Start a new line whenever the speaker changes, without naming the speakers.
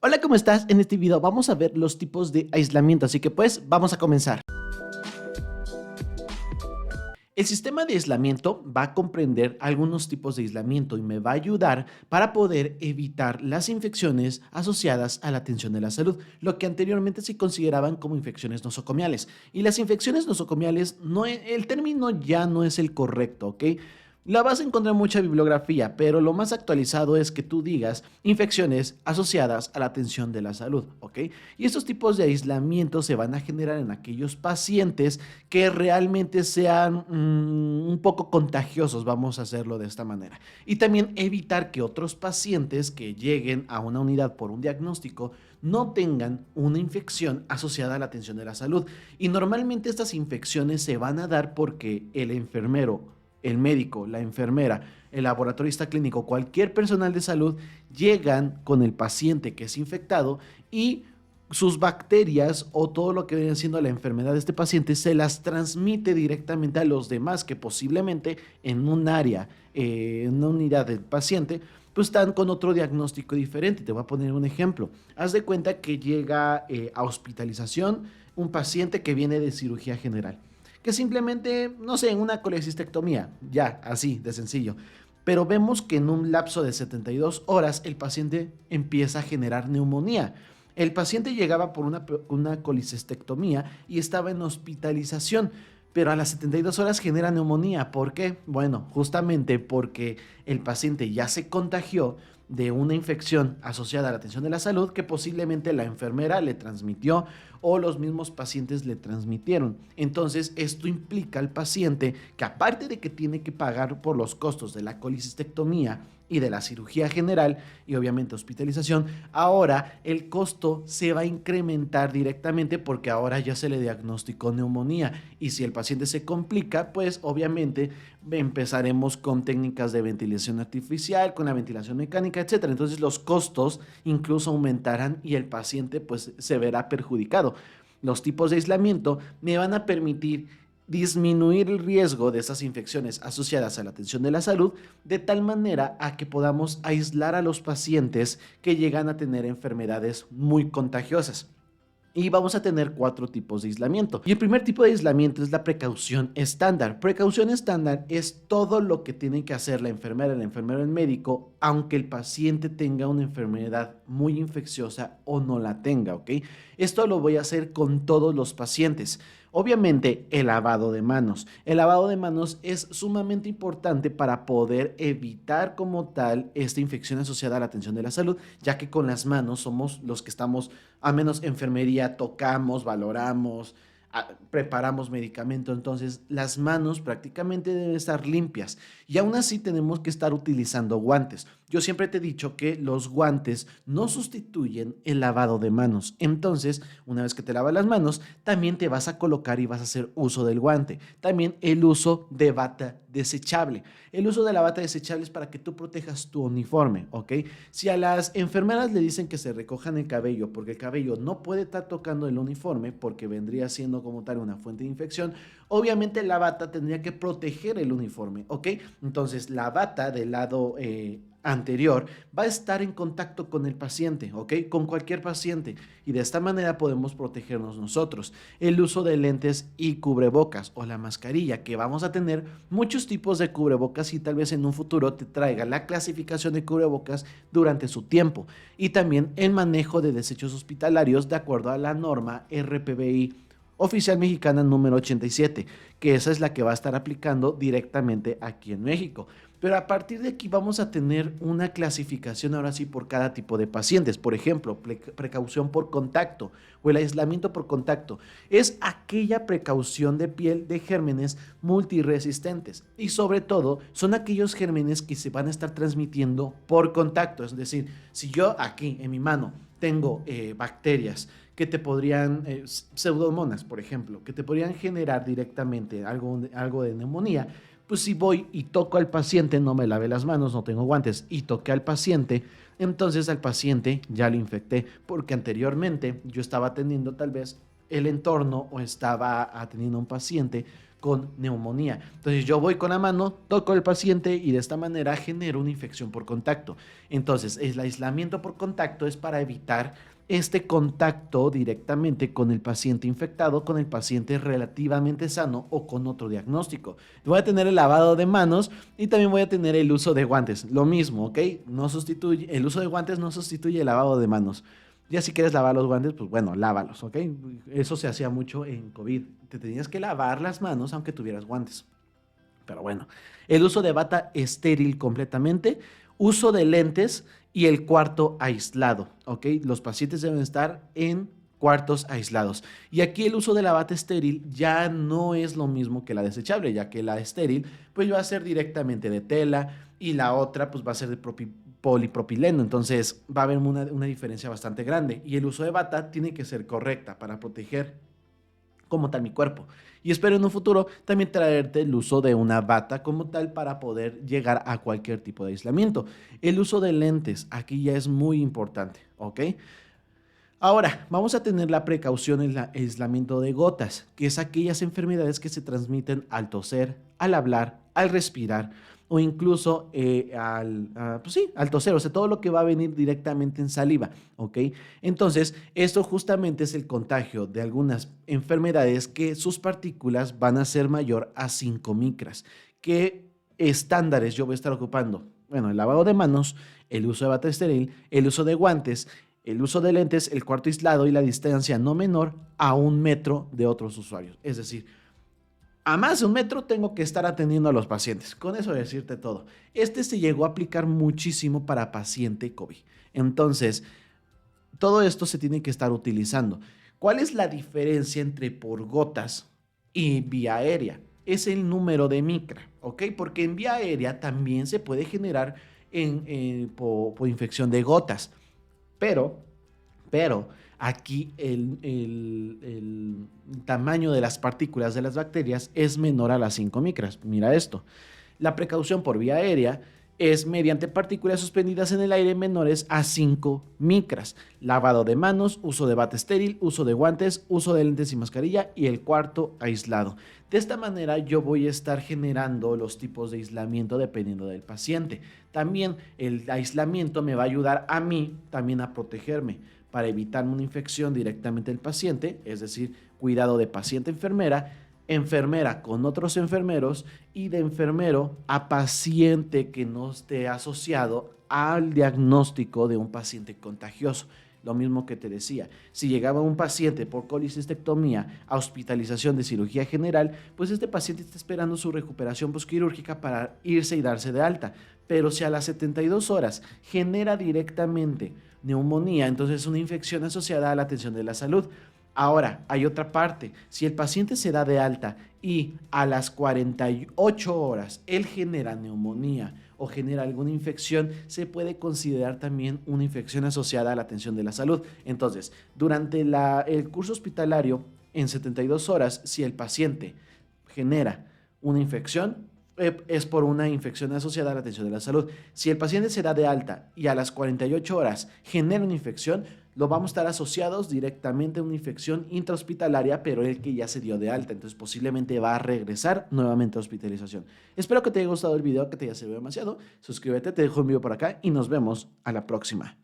Hola, ¿cómo estás? En este video vamos a ver los tipos de aislamiento, así que pues vamos a comenzar. El sistema de aislamiento va a comprender algunos tipos de aislamiento y me va a ayudar para poder evitar las infecciones asociadas a la atención de la salud, lo que anteriormente se consideraban como infecciones nosocomiales. Y las infecciones nosocomiales, el término ya no es el correcto, ¿ok? La vas a encontrar en mucha bibliografía, pero lo más actualizado es que tú digas infecciones asociadas a la atención de la salud, ¿ok? Y estos tipos de aislamiento se van a generar en aquellos pacientes que realmente sean un poco contagiosos, vamos a hacerlo de esta manera. Y también evitar que otros pacientes que lleguen a una unidad por un diagnóstico no tengan una infección asociada a la atención de la salud. Y normalmente estas infecciones se van a dar porque el enfermero, el médico, la enfermera, el laboratorista clínico, cualquier personal de salud llegan con el paciente que es infectado y sus bacterias o todo lo que viene siendo la enfermedad de este paciente se las transmite directamente a los demás que posiblemente en un área, en una unidad del paciente, pues están con otro diagnóstico diferente. Te voy a poner un ejemplo. Haz de cuenta que llega a hospitalización un paciente que viene de cirugía general, que simplemente, no sé, en una colecistectomía, ya, así de sencillo. Pero vemos que en un lapso de 72 horas el paciente empieza a generar neumonía. El paciente llegaba por una colecistectomía y estaba en hospitalización, pero a las 72 horas genera neumonía. ¿Por qué? Bueno, justamente porque el paciente ya se contagió de una infección asociada a la atención de la salud que posiblemente la enfermera le transmitió o los mismos pacientes le transmitieron. Entonces, esto implica al paciente que aparte de que tiene que pagar por los costos de la colecistectomía y de la cirugía general y obviamente hospitalización, ahora el costo se va a incrementar directamente porque ahora ya se le diagnosticó neumonía y si el paciente se complica, pues obviamente empezaremos con técnicas de ventilación artificial, con la ventilación mecánica, etcétera. Entonces los costos incluso aumentarán y el paciente pues se verá perjudicado. Los tipos de aislamiento me van a permitir disminuir el riesgo de esas infecciones asociadas a la atención de la salud de tal manera a que podamos aislar a los pacientes que llegan a tener enfermedades muy contagiosas. Y vamos a tener 4 tipos de aislamiento. Y el primer tipo de aislamiento es la precaución estándar. Precaución estándar es todo lo que tiene que hacer la enfermera, el enfermero, el médico, aunque el paciente tenga una enfermedad muy infecciosa o no la tenga, ¿ok? Esto lo voy a hacer con todos los pacientes. Obviamente, el lavado de manos. El lavado de manos es sumamente importante para poder evitar como tal esta infección asociada a la atención de la salud, ya que con las manos somos los que estamos, a menos enfermería, tocamos, valoramos, preparamos medicamento, entonces las manos prácticamente deben estar limpias y aún así tenemos que estar utilizando guantes. Yo siempre te he dicho que los guantes no sustituyen el lavado de manos, entonces una vez que te lavas las manos también te vas a colocar y vas a hacer uso del guante. También el uso de bata desechable. El uso de la bata desechable es para que tú protejas tu uniforme, ¿ok? Si a las enfermeras le dicen que se recojan el cabello porque el cabello no puede estar tocando el uniforme porque vendría siendo como tal una fuente de infección, obviamente la bata tendría que proteger el uniforme, ¿ok? Entonces la bata del lado anterior va a estar en contacto con el paciente, ¿ok? Con cualquier paciente y de esta manera podemos protegernos nosotros. El uso de lentes y cubrebocas o la mascarilla, que vamos a tener muchos tipos de cubrebocas y tal vez en un futuro te traiga la clasificación de cubrebocas durante su tiempo y también el manejo de desechos hospitalarios de acuerdo a la norma RPBI oficial mexicana número 87, que esa es la que va a estar aplicando directamente aquí en México. Pero a partir de aquí vamos a tener una clasificación ahora sí por cada tipo de pacientes. Por ejemplo, precaución por contacto o el aislamiento por contacto. Es aquella precaución de piel de gérmenes multiresistentes y sobre todo son aquellos gérmenes que se van a estar transmitiendo por contacto. Es decir, si yo aquí en mi mano tengo bacterias que te podrían, pseudomonas por ejemplo, que te podrían generar directamente algo de neumonía, pues si voy y toco al paciente, no me lavé las manos, no tengo guantes y toqué al paciente, entonces al paciente ya lo infecté porque anteriormente yo estaba atendiendo tal vez el entorno o estaba atendiendo a un paciente con neumonía. Entonces yo voy con la mano, toco al paciente y de esta manera genero una infección por contacto. Entonces el aislamiento por contacto es para evitar este contacto directamente con el paciente infectado, con el paciente relativamente sano o con otro diagnóstico. Voy a tener el lavado de manos y también voy a tener el uso de guantes. Lo mismo, ¿ok? No sustituye, el uso de guantes no sustituye el lavado de manos. Ya si quieres lavar los guantes, pues bueno, lávalos, ¿ok? Eso se hacía mucho en COVID. Te tenías que lavar las manos aunque tuvieras guantes. Pero bueno, el uso de bata estéril completamente, uso de lentes y el cuarto aislado, ¿ok? Los pacientes deben estar en cuartos aislados. Y aquí el uso de la bata estéril ya no es lo mismo que la desechable, ya que la estéril pues va a ser directamente de tela y la otra pues va a ser de polipropileno, entonces va a haber una diferencia bastante grande y el uso de bata tiene que ser correcta para proteger como tal mi cuerpo. Y espero en un futuro también traerte el uso de una bata como tal para poder llegar a cualquier tipo de aislamiento. El uso de lentes aquí ya es muy importante, ¿ok? Ahora, vamos a tener la precaución en el aislamiento de gotas, que es aquellas enfermedades que se transmiten al toser, al hablar, al respirar o incluso pues sí, al toser, o sea, todo lo que va a venir directamente en saliva, ¿ok? Entonces, esto justamente es el contagio de algunas enfermedades que sus partículas van a ser mayor a 5 micras. ¿Qué estándares yo voy a estar ocupando? Bueno, el lavado de manos, el uso de bata estéril, el uso de guantes, el uso de lentes, el cuarto aislado y la distancia no menor a 1 metro de otros usuarios. Es decir, a más de 1 metro tengo que estar atendiendo a los pacientes. Con eso decirte todo. Este se llegó a aplicar muchísimo para paciente COVID. Entonces, todo esto se tiene que estar utilizando. ¿Cuál es la diferencia entre por gotas y vía aérea? Es el número de micra, ¿ok? Porque en vía aérea también se puede generar por infección de gotas. Pero, pero aquí el tamaño de las partículas de las bacterias es menor a las 5 micras. Mira esto. La precaución por vía aérea es mediante partículas suspendidas en el aire menores a 5 micras. Lavado de manos, uso de bata estéril, uso de guantes, uso de lentes y mascarilla y el cuarto aislado. De esta manera yo voy a estar generando los tipos de aislamiento dependiendo del paciente. También el aislamiento me va a ayudar a mí también a protegerme para evitar una infección directamente del paciente, es decir, cuidado de paciente-enfermera, enfermera con otros enfermeros y de enfermero a paciente que no esté asociado al diagnóstico de un paciente contagioso. Lo mismo que te decía, si llegaba un paciente por colicistectomía a hospitalización de cirugía general, pues este paciente está esperando su recuperación posquirúrgica para irse y darse de alta. Pero si a las 72 horas genera directamente neumonía, entonces es una infección asociada a la atención de la salud. Ahora, hay otra parte. Si el paciente se da de alta y a las 48 horas él genera neumonía o genera alguna infección, se puede considerar también una infección asociada a la atención de la salud. Entonces, durante el curso hospitalario, en 72 horas, si el paciente genera una infección, es por una infección asociada a la atención de la salud. Si el paciente se da de alta y a las 48 horas genera una infección, lo vamos a estar asociados directamente a una infección intrahospitalaria, pero el que ya se dio de alta, entonces posiblemente va a regresar nuevamente a hospitalización. Espero que te haya gustado el video, que te haya servido demasiado. Suscríbete, te dejo un video por acá y nos vemos a la próxima.